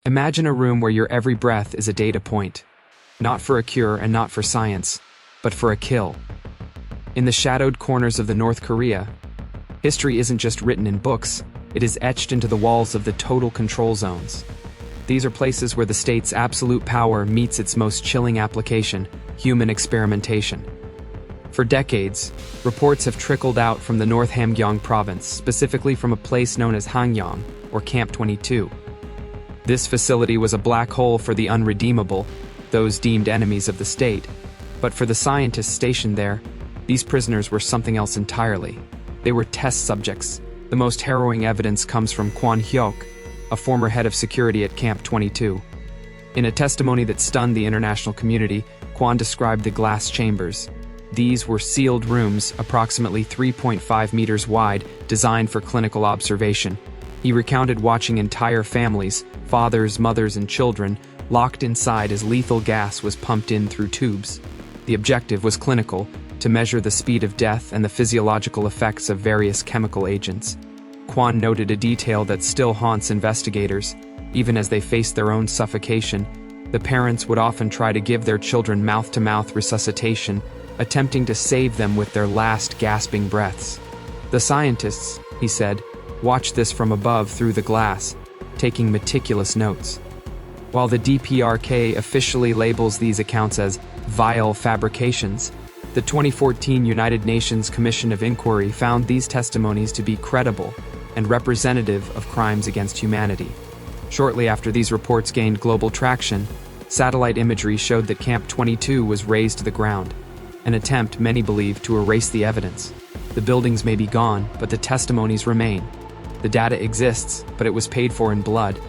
Imagine a room where your every breath is a data point. Not for a cure and not for science, but for a kill. In the shadowed corners of the North Korea, history isn't just written in books, it is etched into the walls of the total control zones. These are places where the state's absolute power meets its most chilling application, human experimentation. For decades, reports have trickled out from the North Hamgyong province, specifically from a place known as Hangyong, or Camp 22. This facility was a black hole for the unredeemable, those deemed enemies of the state. But for the scientists stationed there, these prisoners were something else entirely. They were test subjects. The most harrowing evidence comes from Kwon Hyuk, a former head of security at Camp 22. In a testimony that stunned the international community, Kwon described the glass chambers. These were sealed rooms, approximately 3.5 meters wide, designed for clinical observation. He recounted watching entire families, fathers, mothers, and children, locked inside as lethal gas was pumped in through tubes. The objective was clinical, to measure the speed of death and the physiological effects of various chemical agents. Kwon noted a detail that still haunts investigators. Even as they faced their own suffocation, the parents would often try to give their children mouth-to-mouth resuscitation, attempting to save them with their last gasping breaths. The scientists, he said, watched this from above through the glass, taking meticulous notes. While the DPRK officially labels these accounts as vile fabrications, the 2014 United Nations Commission of Inquiry found these testimonies to be credible and representative of crimes against humanity. Shortly after these reports gained global traction, satellite imagery showed that Camp 22 was razed to the ground, an attempt many believe to erase the evidence. The buildings may be gone, but the testimonies remain. The data exists, but it was paid for in blood.